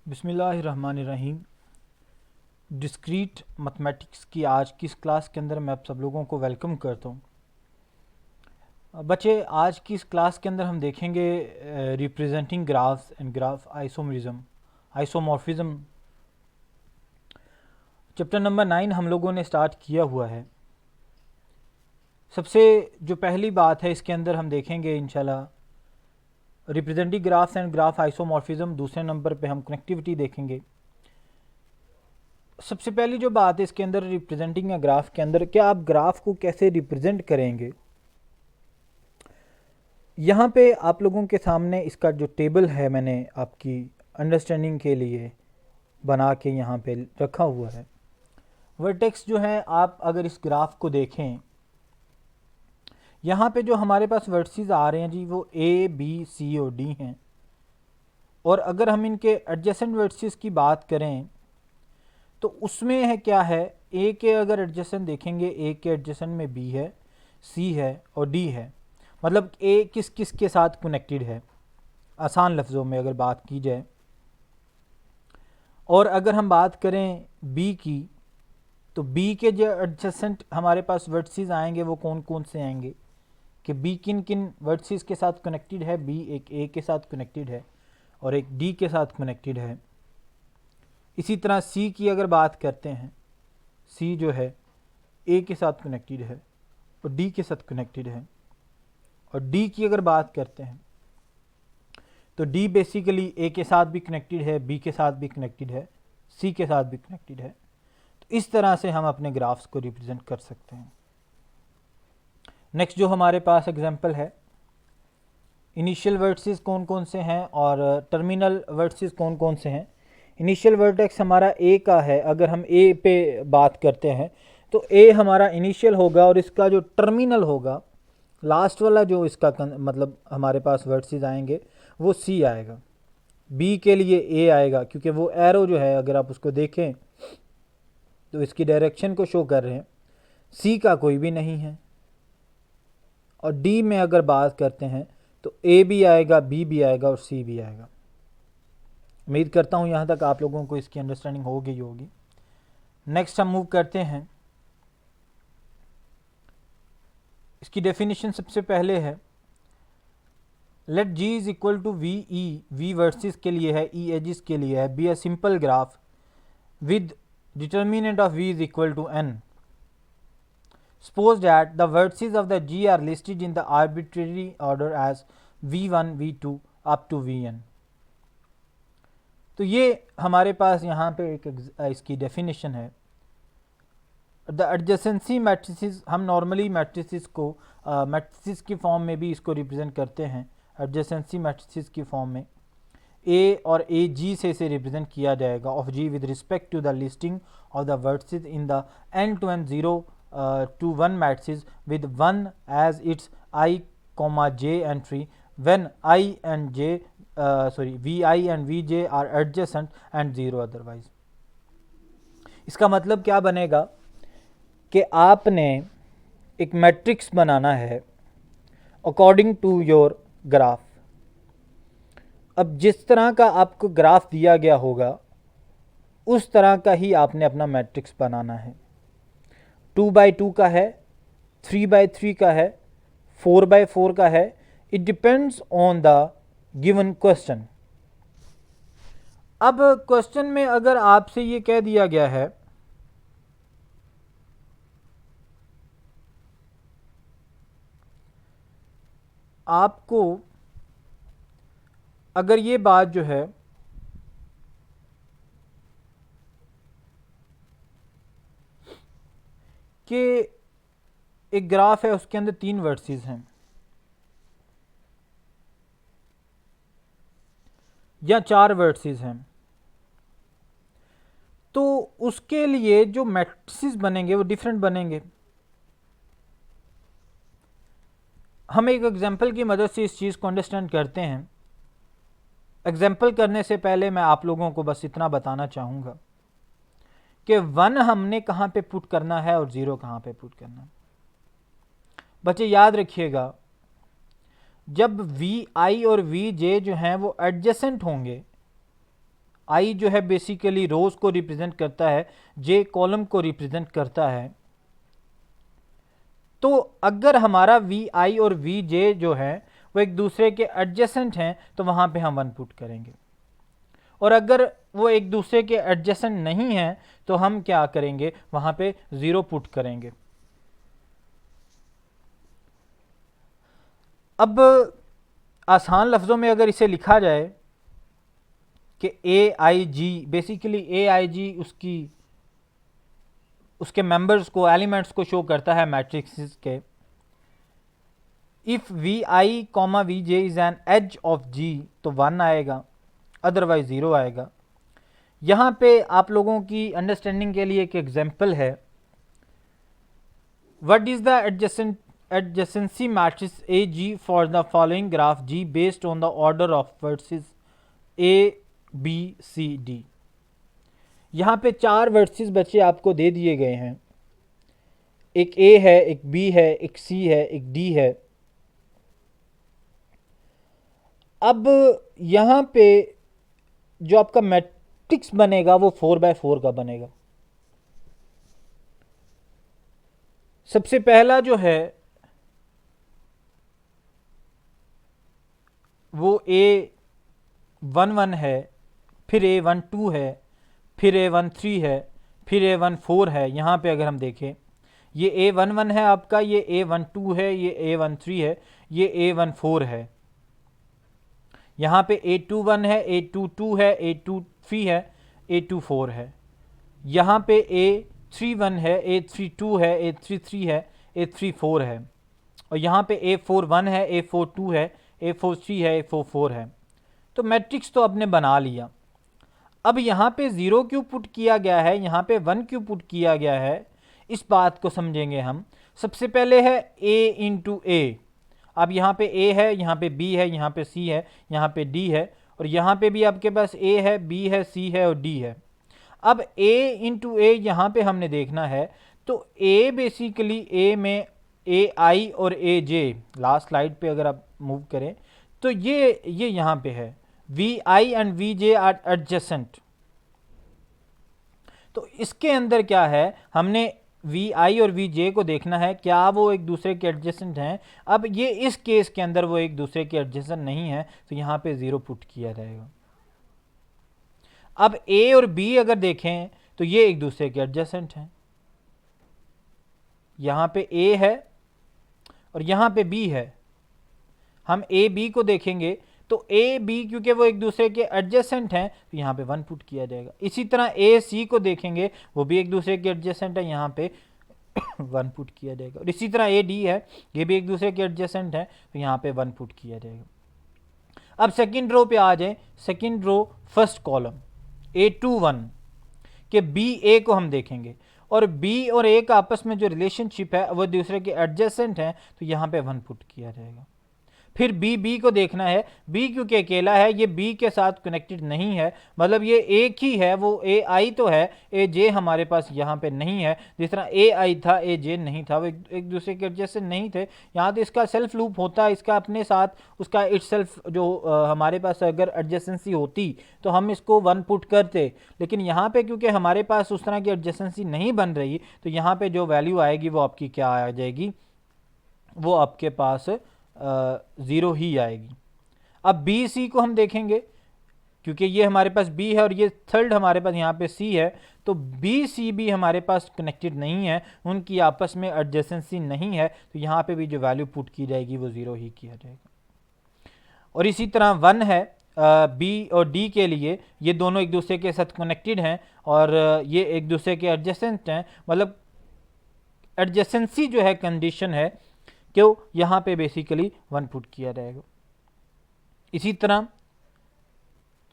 बिस्मिल्लाहिर्रहमानिर्रहीम। Discrete mathematics की आज की इस क्लास के अंदर मैं आप सब लोगों को वेलकम करता हूँ। बच्चे, आज की इस क्लास के अंदर हम देखेंगे representing graphs and graph isomorphism. Chapter number 9 हम लोगों ने स्टार्ट किया हुआ है। सबसे जो पहली बात है इसके अंदर हम देखेंगे इंशाल्लाह representing graphs and graph isomorphism. दूसरे नंबर पे हम कनेक्टिविटी देखेंगे। सबसे पहली जो बात है इसके अंदर रिप्रेजेंटिंग या ग्राफ के अंदर, क्या आप ग्राफ को कैसे रिप्रेजेंट करेंगे। यहाँ पे आप लोगों के सामने इसका जो टेबल है मैंने आपकी अंडरस्टैंडिंग के लिए बना के यहाँ पे रखा हुआ है। वर्टेक्स जो है, आप अगर इस ग्राफ को देखें, यहाँ पे जो हमारे पास वर्टिसेस आ रहे हैं जी वो ए बी सी और डी हैं। और अगर हम इनके एडजेसेंट वर्टिसेस की बात करें तो उसमें है क्या है, ए के अगर एडजेसेंट देखेंगे, ए के एडजेसेंट में बी है, सी है और डी है। मतलब ए किस किस के साथ कनेक्टेड है, आसान लफ्ज़ों में अगर बात की जाए। और अगर हम बात करें बी की, तो बी के जो एडजेसेंट हमारे पास वर्टिसेस आएंगे वो कौन कौन से आएंगे, कि बी किन किन वर्टिसेस के साथ कनेक्टेड है। बी एक ए के साथ कनेक्टेड है और एक डी के साथ कनेक्टेड है। इसी तरह सी की अगर बात करते हैं, सी जो है ए के साथ कनेक्टेड है और डी के साथ कनेक्टेड है। और डी की अगर बात करते हैं तो डी बेसिकली ए के साथ भी कनेक्टेड है, बी के साथ भी कनेक्टेड है, सी के साथ भी कनेक्टेड है। तो इस तरह से हम अपने ग्राफ्स को रिप्रेजेंट कर सकते हैं। नेक्स्ट जो हमारे पास एग्जांपल है, इनिशियल वर्टिसेस कौन कौन से हैं और टर्मिनल वर्टिसेस कौन कौन से हैं। इनिशियल वर्टेक्स हमारा ए का है। अगर हम ए पे बात करते हैं तो ए हमारा इनिशियल होगा और इसका जो टर्मिनल होगा, लास्ट वाला जो इसका मतलब हमारे पास वर्टिसेस आएंगे वो सी आएगा। बी के लिए ए आएगा क्योंकि वो एरो जो है अगर आप उसको देखें तो इसकी डायरेक्शन को शो कर रहे हैं। सी का कोई भी नहीं है। और डी में अगर बात करते हैं तो ए भी आएगा, बी भी आएगा और सी भी आएगा। उम्मीद करता हूँ यहाँ तक आप लोगों को इसकी अंडरस्टैंडिंग हो गई होगी। नेक्स्ट हम मूव करते हैं। इसकी डेफिनेशन सबसे पहले है, let G is equal to V E, V versus के लिए है, ई एजिस के लिए है, be a simple graph with determinant of V is equal to N. Suppose that the vertices of the G are listed in the arbitrary order as V1, V2 up to Vn। तो ये हमारे पास यहाँ पे एक इसकी definition है। The adjacency matrices, हम normally matrices को मैट्रिसेस की फॉर्म में भी इसको रिप्रेजेंट करते हैं। एडजेसेंसी मैट्रिसेस की फॉर्म में ए और ए जी से इसे रिप्रेजेंट किया जाएगा, of G with respect to the listing of the vertices in the n to n 0 to 1 matrices with 1 as its I, j entry when I and j vi and vj are adjacent and 0 otherwise। इसका मतलब क्या बनेगा कि आपने एक matrix बनाना है according to your graph. अब जिस तरह का आपको ग्राफ दिया गया होगा उस तरह का ही आपने अपना मैट्रिक्स बनाना है। 2x2 का है, 3x3 का है, 4x4 का है। It depends on the given question. अब क्वेश्चन में अगर आपसे ये कह दिया गया है आपको, अगर ये बात जो है कि एक ग्राफ है उसके अंदर 3 वर्टिसेस हैं या 4 वर्टिसेस हैं, तो उसके लिए जो मैट्रिसेस बनेंगे वो डिफरेंट बनेंगे। हम एक एग्जांपल की मदद से इस चीज़ को अंडरस्टैंड करते हैं। एग्जांपल करने से पहले मैं आप लोगों को बस इतना बताना चाहूँगा कि 1 हमने कहाँ पे पुट करना है और 0 कहाँ पे पुट करना है। बच्चे याद रखिएगा, जब वी आई और वी जे जो हैं वो एडजेसेंट होंगे आई जो है बेसिकली रोज को रिप्रेजेंट करता है, जे कॉलम को रिप्रेजेंट करता है। तो अगर हमारा वी आई और वी जे जो है वो एक दूसरे के एडजेसेंट हैं तो वहाँ पे हम 1 पुट करेंगे, और अगर वो एक दूसरे के एडजेसेंट नहीं हैं तो हम क्या करेंगे, वहाँ पे 0 पुट करेंगे। अब आसान लफ्ज़ों में अगर इसे लिखा जाए कि ए आई जी, बेसिकली ए आई जी उसके मेंबर्स को, एलिमेंट्स को शो करता है मैट्रिक्स के। If V I comma V J is an edge of G तो 1 आएगा, अदरवाइज 0 आएगा। यहाँ पे आप लोगों की अंडरस्टैंडिंग के लिए एक एग्जाम्पल है। What is the adjacency matrix AG for the following graph G based on the order of vertices A B C D। यहाँ पे 4 वर्सेस बच्चे आपको दे दिए गए हैं, एक A है, एक B है, एक C है, एक D है। अब यहाँ पे जो आपका मैट्रिक्स बनेगा वो 4x4 का बनेगा। सबसे पहला जो है वो A11 है, फिर A12 है, फिर A13 है, फिर A14 है। यहाँ पे अगर हम देखें, ये A11 है आपका, ये A12 है, ये A13 है, ये A14 है। यहाँ पे A21 है, A22 है, A23 है, A24 है। यहाँ पे A31 है, A32 है, A33 है, A34 है, और यहाँ पे A41 है, A42 है, A43 है, A44 है। तो मैट्रिक्स तो आपने बना लिया। अब यहाँ पे 0 क्यों पुट किया गया है, यहाँ पे 1 क्यों पुट किया गया है, इस बात को समझेंगे हम। सबसे पहले है A इंटू ए। अब यहाँ पे A है, यहाँ पे B है, यहाँ पे C है, यहाँ पे D है, और यहाँ पे भी आपके पास A है, B है, C है और D है। अब A इंटू ए यहाँ पे हमने देखना है, तो A बेसिकली A में ए आई और ए जे, लास्ट स्लाइड पे अगर आप मूव करें तो ये यहाँ पे है, v i and v j are adjacent. तो इसके अंदर क्या है, हमने वी आई और वी जे को देखना है क्या वो एक दूसरे के एडजेसेंट हैं। अब ये इस केस के अंदर वो एक दूसरे के एडजेसेंट नहीं है, तो यहाँ पे 0 पुट किया जाएगा। अब ए और बी अगर देखें तो ये एक दूसरे के एडजेसेंट हैं। यहाँ पे ए है और यहाँ पे बी है। हम ए बी को देखेंगे तो ए बी क्योंकि वो एक दूसरे के एडजेसेंट हैं तो यहाँ पे 1 पुट किया जाएगा। इसी तरह ए सी को देखेंगे, वो भी एक दूसरे के एडजेसेंट है, यहाँ पे 1 पुट किया जाएगा। और इसी तरह ए डी है, ये भी एक दूसरे के एडजेसेंट है, तो यहाँ पे 1 पुट किया जाएगा। अब सेकेंड रो पे आ जाए, second row first column A21 के बी ए को हम देखेंगे, और बी और ए का आपस में जो रिलेशनशिप है वो दूसरे के एडजेसेंट हैं, तो यहाँ पे 1 पुट किया जाएगा। फिर बी को देखना है, बी क्योंकि अकेला है, ये बी के साथ कनेक्टेड नहीं है, मतलब ये एक ही है, वो ए आई तो है, ए जे हमारे पास यहाँ पे नहीं है। जिस तरह ए आई था, ए जे नहीं था, वो एक दूसरे के एडजेसेंट नहीं थे। यहाँ तो इसका सेल्फ लूप होता है, इसका अपने साथ उसका इट सेल्फ जो हमारे पास अगर एडजेसेंसी होती तो हम इसको 1 पुट करते, लेकिन यहाँ पे क्योंकि हमारे पास उस तरह की एडजेसेंसी नहीं बन रही, तो यहाँ पे जो वैल्यू आएगी वो आपकी क्या आ जाएगी, वो आपके पास 0 ही आएगी। अब बी सी को हम देखेंगे, क्योंकि ये हमारे पास बी है और ये थर्ड हमारे पास यहाँ पे सी है, तो बी सी भी हमारे पास कनेक्टेड नहीं है, उनकी आपस में एडजेसेंसी नहीं है, तो यहाँ पे भी जो वैल्यू पुट की जाएगी वो 0 ही किया जाएगा। और इसी तरह 1 है बी और डी के लिए, ये दोनों एक दूसरे के साथ कनेक्टेड हैं और ये एक दूसरे के एडजेसेंट हैं, मतलब एडजेसेंसी जो है कंडीशन है क्यों, यहाँ पे बेसिकली 1 पुट किया जाएगा। इसी तरह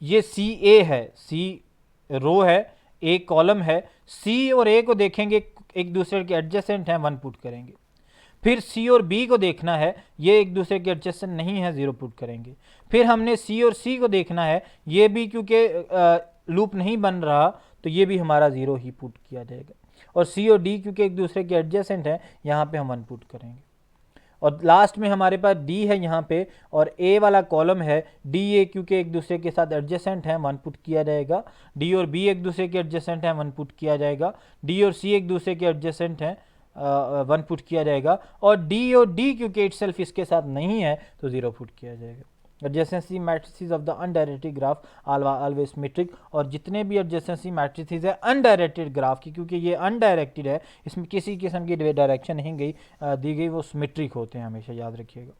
ये सी ए है, सी रो है, ए कॉलम है, सी और ए को देखेंगे एक दूसरे के एडजेसेंट हैं, 1 पुट करेंगे। फिर सी और बी को देखना है, ये एक दूसरे के एडजेसेंट नहीं है, 0 पुट करेंगे। फिर हमने सी और सी को देखना है, ये भी क्योंकि लूप नहीं बन रहा तो ये भी हमारा 0 ही पुट किया जाएगा। और सी और डी क्योंकि एक दूसरे के एडजेसेंट है, यहाँ पे हम 1 पुट करेंगे। और लास्ट में हमारे पास डी है यहाँ पे, और ए वाला कॉलम है डी ए, क्योंकि एक दूसरे के साथ एडजेसेंट हैं, वन पुट किया जाएगा। डी और बी एक दूसरे के एडजेसेंट हैं, वन पुट किया जाएगा। डी और सी एक दूसरे के एडजेसेंट हैं, वन पुट किया जाएगा। और डी क्योंकि इटसेल्फ इसके साथ नहीं है तो जीरो पुट किया जाएगा। Adjacency matrices of the undirected graph always symmetric, और जितने भी एडजेसेंसी मैट्रिसेस है अनडायरेक्टेड ग्राफ की, क्योंकि ये अनडायरेक्टेड है, इसमें किसी किस्म की डायरेक्शन नहीं दी गई, वो सिमेट्रिक होते हैं, हमेशा याद रखिएगा।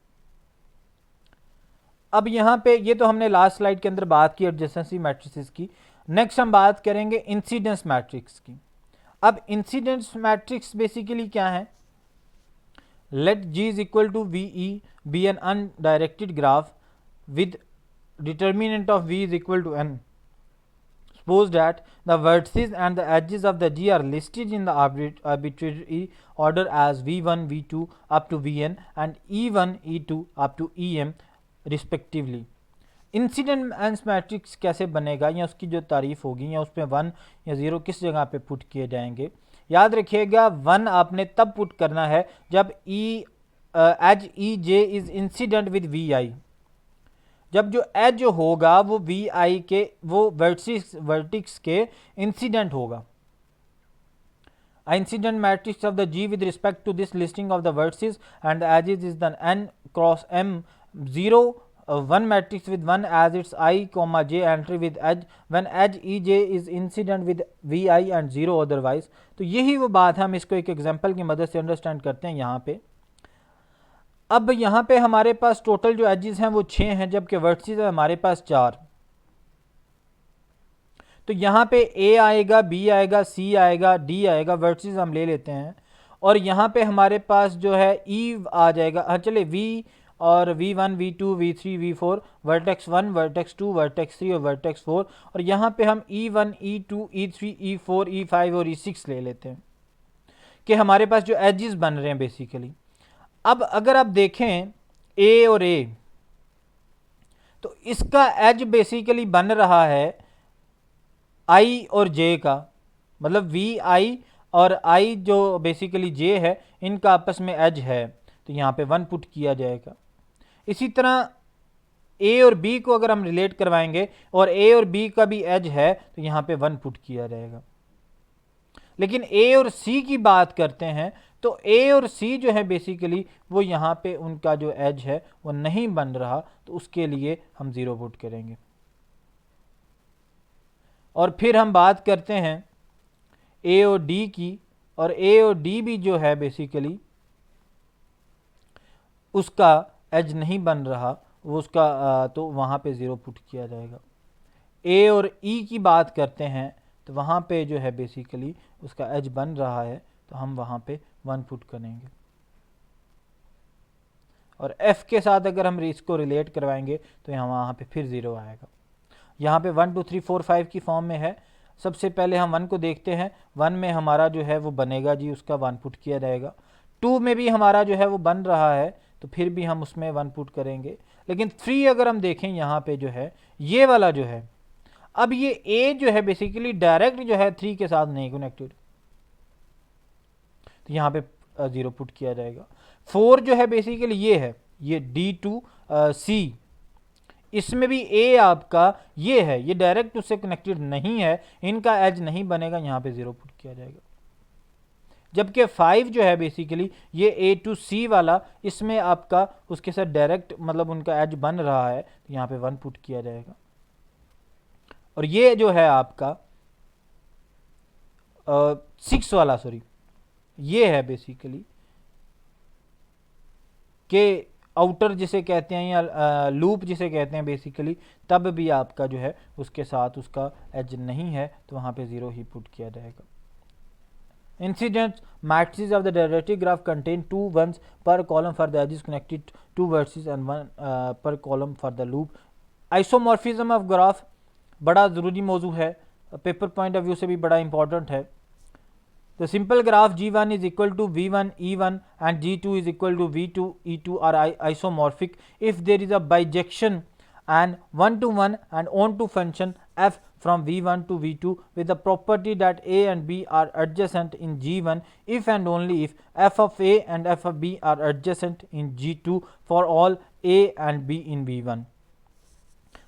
अब यहाँ पे ये तो हमने लास्ट स्लाइड के अंदर बात की एडजेसेंसी मैट्रिसेस की। नेक्स्ट हम बात करेंगे इंसिडेंस मैट्रिक्स की। अब इंसिडेंस मैट्रिक्स बेसिकली क्या है? Let G is equal to VE be an undirected graph with determinant of V is equal to n. Suppose that the vertices and the edges of the G are listed in the arbitrary order as V1, V2 up to Vn and E1, E2 up to Em respectively. Incidence matrix कैसे बनेगा, या उसकी जो तारीफ होगी, या उसमें 1 या 0 किस जगह पे पुट किए जाएंगे? याद रखिएगा 1 आपने तब पुट करना है जब edge E J is incident with V I. जब जो एज होगा वो वी आई के, वो वर्टिक्स के इंसिडेंट होगा। Incident matrix of the G with respect to this listing of the vertices and edges is the n cross m 0 1 matrix with 1 as its I, j entry with edge when edge ej is incident with vi and 0 otherwise। तो यही वो बात है, हम इसको एक example की मदद से अंडरस्टैंड करते हैं यहाँ पे। अब यहाँ पे हमारे पास टोटल जो एजेस हैं वो 6 हैं, जबकि वर्टिसेस है हमारे पास 4। तो यहाँ पे A आएगा, B आएगा, C आएगा, D आएगा, वर्टिसेस हम ले लेते हैं। और यहाँ पे हमारे पास जो है E आ जाएगा, हाँ चले V और V1, V2, V3, V4, vertex 1, vertex 2, vertex 3 और वर्टेक्स 4। और यहाँ पे हम E1, E2, E3, E4, E5 और E6 ले लेते हैं कि हमारे पास जो एजेस बन रहे हैं बेसिकली। अब अगर आप देखें A और A, तो इसका एज बेसिकली बन रहा है I और J का, मतलब VI और I जो बेसिकली J है, इनका आपस में एज है, तो यहाँ पे 1 पुट किया जाएगा। इसी तरह A और B को अगर हम रिलेट करवाएंगे और A और B का भी एज है, तो यहाँ पे 1 पुट किया जाएगा। लेकिन A और C की बात करते हैं तो A और C जो है बेसिकली वो यहाँ पे उनका जो एज है वो नहीं बन रहा, तो उसके लिए हम 0 पुट करेंगे। और फिर हम बात करते हैं A और D की, और A और D भी जो है बेसिकली उसका एज नहीं बन रहा, वो उसका तो वहाँ पे 0 पुट किया जाएगा। A और E की बात करते हैं तो वहाँ पे जो है बेसिकली उसका एज बन रहा है, तो हम वहाँ पे 1 पुट करेंगे। और F के साथ अगर हम इसको रिलेट करवाएंगे तो यहाँ वहाँ पे फिर 0 आएगा। यहाँ पे 1 2 3 4 5 की फॉर्म में है। सबसे पहले हम 1 को देखते हैं। 1 में हमारा जो है वो बनेगा जी, उसका 1 पुट किया जाएगा। 2 में भी हमारा जो है वो बन रहा है, तो फिर भी हम उसमें 1 पुट करेंगे। लेकिन 3 अगर हम देखें यहाँ पे जो है ये वाला जो है, अब ये A जो है बेसिकली डायरेक्ट जो है 3 के साथ नहीं कनेक्टेड, तो यहाँ पे 0 पुट किया जाएगा। 4 जो है बेसिकली ये है, ये D2 C, इसमें भी A आपका ये है, ये डायरेक्ट उससे कनेक्टेड नहीं है, इनका एज नहीं बनेगा, यहाँ पे 0 पुट किया जाएगा। जबकि 5 जो है बेसिकली ये A to C वाला, इसमें आपका उसके साथ डायरेक्ट मतलब उनका एज बन रहा है, तो यहाँ पे 1 पुट किया जाएगा। और ये जो है आपका 6 वाला, सॉरी ये है बेसिकली के आउटर जिसे कहते हैं या लूप जिसे कहते हैं बेसिकली, तब भी आपका जो है उसके साथ उसका एज नहीं है, तो वहाँ पे 0 ही पुट किया जाएगा। Incident matrices of the derivative graph contain 2 ones per column for the edges connected to vertices and 1 per column for the loop. Isomorphism of graph बड़ा ज़रूरी मौजू है, पेपर पॉइंट ऑफ व्यू से भी बड़ा इंपॉर्टेंट है। The simple graph G1 is equal to V1 E1 and G2 is equal to V2 E2 are isomorphic if there is a bijection and one to one and on to function f from v1 to v2 with the property that a and b are adjacent in g1 if and only if f of a and f of b are adjacent in g2 for all a and b in v1.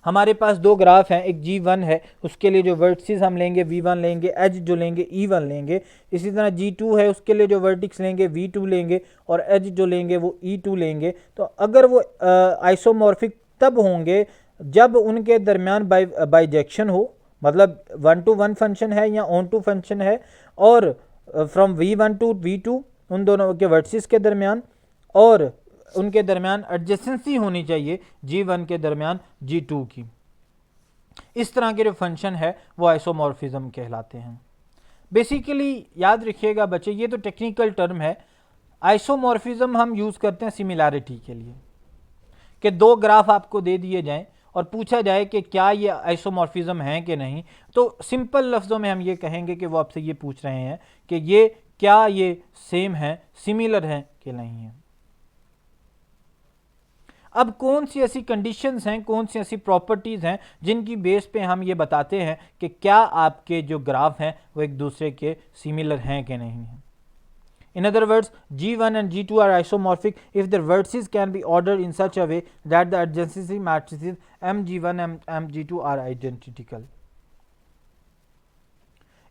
हमारे पास दो graph हैं, एक G1 है, उसके लिए जो vertices हम लेंगे V1 लेंगे, एज जो लेंगे E1 लेंगे. इसी तरह G2 है, उसके लिए जो वर्टिक्स लेंगे V2 लेंगे और एज जो लेंगे वो E2 लेंगे. तो अगर वो आइसोमॉर्फिक तब होंगे जब उनके दरमियान बाइजेक्शन हो, मतलब 1 to 1 फंक्शन है या ऑन टू फंक्शन है, और फ्रॉम V1 to V2 उन दोनों के वर्टिसेस के दरमियान, और उनके दरमियान एडजेसेंसी होनी चाहिए G1 के दरमियान G2 की. इस तरह के जो फंक्शन है वो आइसोमॉर्फिज्म कहलाते हैं. बेसिकली याद रखिएगा बच्चे, ये तो टेक्निकल टर्म है. आइसोमॉर्फिज्म हम यूज़ करते हैं सिमिलैरिटी के लिए, कि दो ग्राफ आपको दे दिए जाएं और पूछा जाए कि क्या ये आइसोमॉर्फिज्म है कि नहीं, तो सिंपल लफ्ज़ों में हम ये कहेंगे कि वो आपसे ये पूछ रहे हैं कि ये क्या ये सेम है, सिमिलर है कि नहीं है. अब कौन सी ऐसी कंडीशंस हैं, कौन सी ऐसी प्रॉपर्टीज़ हैं जिनकी बेस पे हम ये बताते हैं कि क्या आपके जो ग्राफ हैं वो एक दूसरे के सिमिलर हैं कि नहीं हैं. In other words, G1 and G2 are isomorphic if their vertices can be ordered in such a way that the adjacency matrices mg1 and mg2 are identical.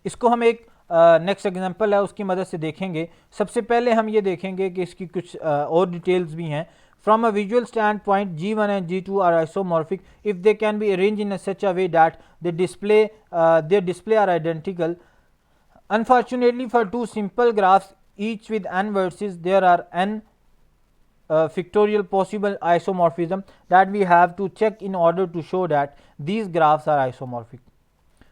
इसको हम एक नेक्स्ट एग्जांपल है उसकी मदद से देखेंगे. सबसे पहले हम ये देखेंगे कि इसकी कुछ और डिटेल्स भी हैं. From a visual standpoint, G1 and G2 are isomorphic if they can be arranged in such a way that their display are identical. Unfortunately, for two simple graphs, each with n vertices, there are n factorial possible isomorphism that we have to check in order to show that these graphs are isomorphic.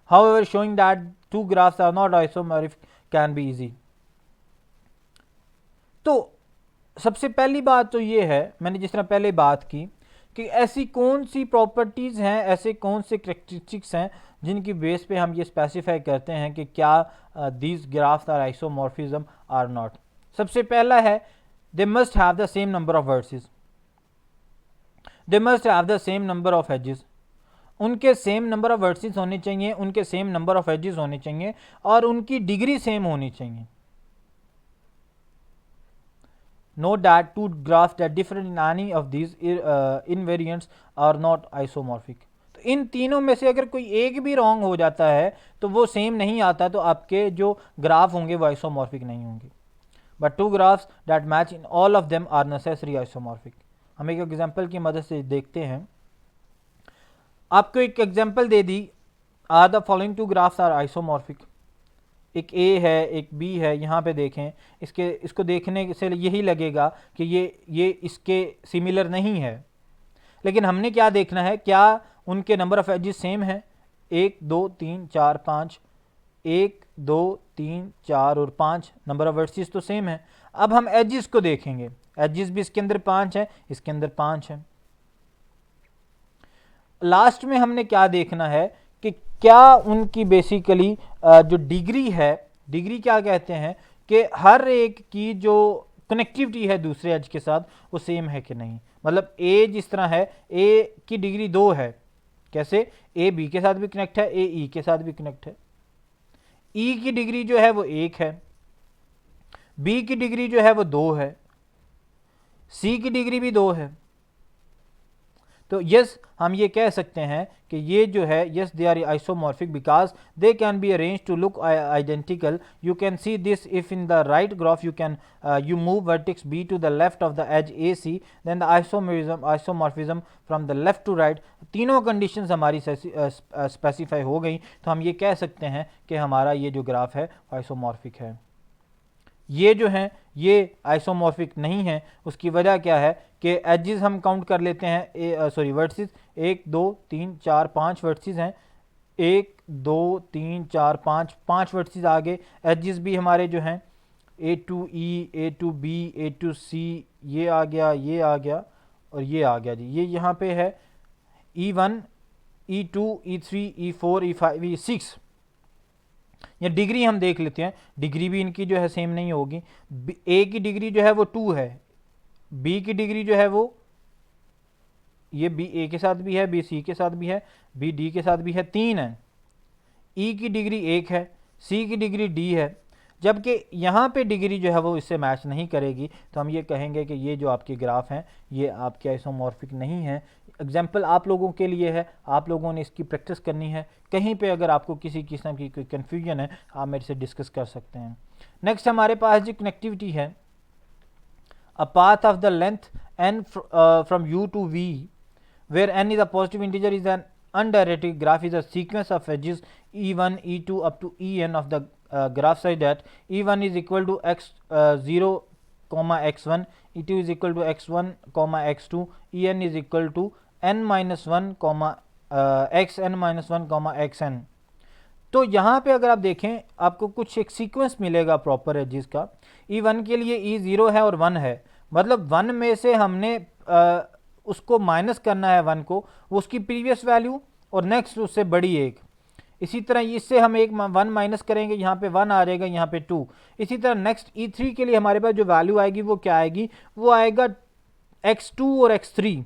However, showing that two graphs are not isomorphic can be easy. तो सबसे पहली बात तो ये है, मैंने जिस तरह पहले बात की कि ऐसी कौन सी प्रॉपर्टीज़ हैं, ऐसे कौन से करेक्टरिस्टिक्स हैं जिनकी बेस पे हम ये स्पेसिफाई करते हैं कि क्या these graphs are isomorphism or not. सबसे पहला है, they must have the same number of vertices, they must have the same number of edges. उनके सेम नंबर ऑफ वर्सेस होने चाहिए, उनके सेम नंबर ऑफ एजेस होने चाहिए और उनकी डिग्री सेम होनी चाहिए. Note that two graphs that differ in any of these invariants are not isomorphic. तो इन तीनों में से अगर कोई एक भी रॉन्ग हो जाता है तो वो सेम नहीं आता, तो आपके जो ग्राफ होंगे वो आइसोमॉर्फिक नहीं होंगे. But two graphs that match in all of them are necessary isomorphic. हम एक एग्जांपल की मदद से देखते हैं. आपको एक एग्जांपल दे दी, are the following two graphs are isomorphic. एक A है, एक B है. यहाँ पे देखें, इसको देखने से यही लगेगा कि ये इसके सिमिलर नहीं है. लेकिन हमने क्या देखना है, क्या उनके नंबर ऑफ एजेस सेम है. 1 2 3 4 5, 1 2 3 4 और 5 नंबर ऑफ वर्सेस तो सेम है. अब हम एजेस को देखेंगे, एजेस भी इसके अंदर 5 है, इसके अंदर 5 है. लास्ट में हमने क्या देखना है कि क्या उनकी बेसिकली जो डिग्री है, डिग्री क्या कहते हैं कि हर एक की जो कनेक्टिविटी है दूसरे एज के साथ वो सेम है कि नहीं. मतलब A जिस तरह है, A की डिग्री 2 है. कैसे? A B के साथ भी कनेक्ट है, A E के साथ भी कनेक्ट है. E की डिग्री जो है वो 1 है, B की डिग्री जो है वो 2 है, C की डिग्री भी 2 है. तो यस, हम ये कह सकते हैं कि ये जो है, yes they are isomorphic because they can be arrange to look identical. You can see this if in the right graph you move vertex B to the left of the edge AC, then the isomorphism from the left to right. तीनों conditions हमारी specify हो गई, तो हम ये कह सकते हैं कि हमारा ये जो ग्राफ है आइसोमॉर्फिक है. ये जो हैं ये आइसोमॉर्फिक नहीं है. उसकी वजह क्या है कि एजेस हम काउंट कर लेते हैं, वर्टिसेस 1 2 3 4 5 वर्टिसेस हैं. 1 2 3 4 5 5 वर्टिसेस आगे. एजेस भी हमारे जो हैं A to E, A to B, A to C, ये आ गया, ये आ गया और ये आ गया जी. ये यहाँ पे है E1, E2, E3, E4, E5, E6. या डिग्री हम देख लेते हैं, डिग्री भी इनकी जो है सेम नहीं होगी. A की डिग्री जो है वो 2 है, B की डिग्री जो है वो, ये B A के साथ भी है, B C के साथ भी है, B D के साथ भी है, 3 है. ई की डिग्री 1 है, सी की डिग्री डी है, जबकि यहाँ पे डिग्री जो है वो इससे मैच नहीं करेगी, तो हम ये कहेंगे कि ये जो आपके ग्राफ हैं ये आपके आइसोमॉर्फिक नहीं है। एग्जाम्पल आप लोगों के लिए है, आप लोगों ने इसकी प्रैक्टिस करनी है। कहीं पे अगर आपको किसी किस्म की कोई कन्फ्यूजन है आप मेरे से डिस्कस कर सकते हैं। नेक्स्ट हमारे पास जो कनेक्टिविटी है, a path of the length n from u to v where n is a positive integer is an undirected graph is a sequence of edges e1 e2 up to en of the graph such that e1 is equal to x0 comma x1, e2 is equal to x1 comma x2, en is equal to n minus 1 comma xn minus 1 comma xn। तो यहाँ पे अगर आप देखें आपको कुछ एक sequence मिलेगा प्रॉपर एजिस का। E1 के लिए E0 है और 1 है, मतलब 1 में से हमने उसको माइनस करना है 1 को, वो उसकी प्रीवियस वैल्यू और नेक्स्ट उससे बड़ी एक। इसी तरह इससे हम एक 1 माइनस करेंगे, यहाँ पे 1 आ जाएगा, यहाँ पे 2। इसी तरह नेक्स्ट E3 के लिए हमारे पास जो वैल्यू आएगी वो क्या आएगी, वो आएगा x2 और x3,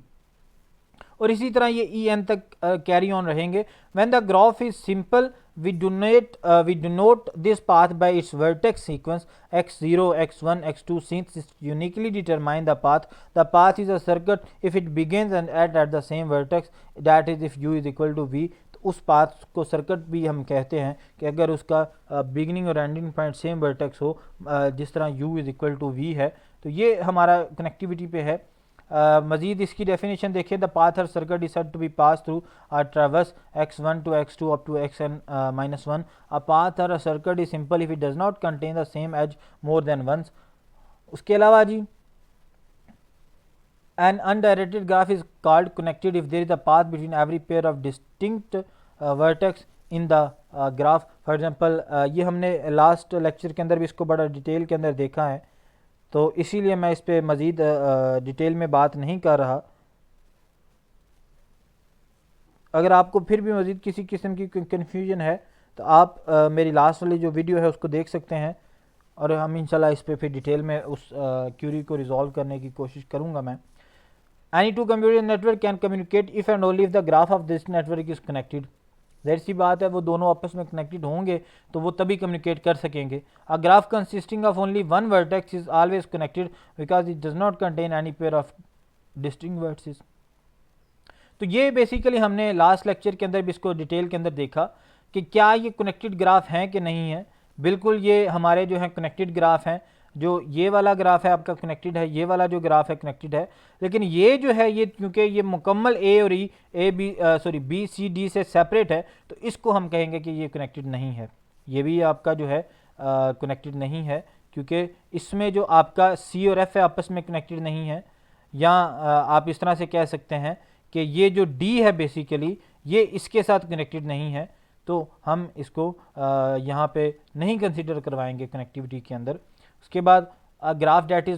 और इसी तरह ये en तक कैरी ऑन रहेंगे। When the graph is simple we denote this path by its vertex sequence x0 x1 x2 since it uniquely determine the path is a circuit if it begins and ends at the same vertex, that is if u is equal to v। तो उस path को circuit भी हम कहते हैं कि अगर उसका बिगिनिंग और एंडिंग पॉइंट सेम वर्टेक्स हो, जिस तरह u is equal to v है। तो ये हमारा कनेक्टिविटी पे है। मजीद इसकी डेफिनेशन देखिए, the path or circuit is said to be pass through or traverse x1 to x2 up to xn minus 1। A path or circuit is simple if it does not contain the same edge more than once. उसके अलावा जी an undirected graph is called connected if there is a path between every pair of distinct vertex in the graph। for example ये हमने last lecture के अंदर भी इसको बड़ा detail के अंदर देखा है, तो इसीलिए मैं इस पर मज़ीद डिटेल में बात नहीं कर रहा। अगर आपको फिर भी मज़ीद किसी किस्म की कन्फ्यूजन है तो आप मेरी लास्ट वाली जो वीडियो है उसको देख सकते हैं, और हम इंशाल्लाह इस पर फिर डिटेल में उस क्यूरी को रिजॉल्व करने की कोशिश करूँगा मैं। Any two computer network can communicate if and only if the graph of this network is connected. ज़ाहिर सी बात है वो दोनों आपस में कनेक्टेड होंगे तो वो तभी कम्युनिकेट कर सकेंगे। A graph consisting of only one vertex is always connected because it does not contain any pair of distinct vertex. तो ये बेसिकली हमने लास्ट लेक्चर के अंदर भी इसको डिटेल के अंदर देखा कि क्या ये कनेक्टेड ग्राफ हैं कि नहीं है। बिल्कुल ये हमारे जो है कनेक्टेड ग्राफ हैं। जो ये वाला ग्राफ है आपका कनेक्टेड है, ये वाला जो ग्राफ है कनेक्टेड है, लेकिन ये जो है ये क्योंकि ये मुकम्मल ए और बी सी डी से सेपरेट है तो इसको हम कहेंगे कि ये कनेक्टेड नहीं है। ये भी आपका जो है कनेक्टेड नहीं है क्योंकि इसमें जो आपका सी और एफ है आपस में कनेक्टेड नहीं है। या आप इस तरह से कह सकते हैं कि ये जो डी है बेसिकली ये इसके साथ कनेक्टेड नहीं है, तो हम इसको यहाँ पे नहीं कंसिडर करवाएंगे कनेक्टिविटी के अंदर। उसके बाद ग्राफ डेट इज़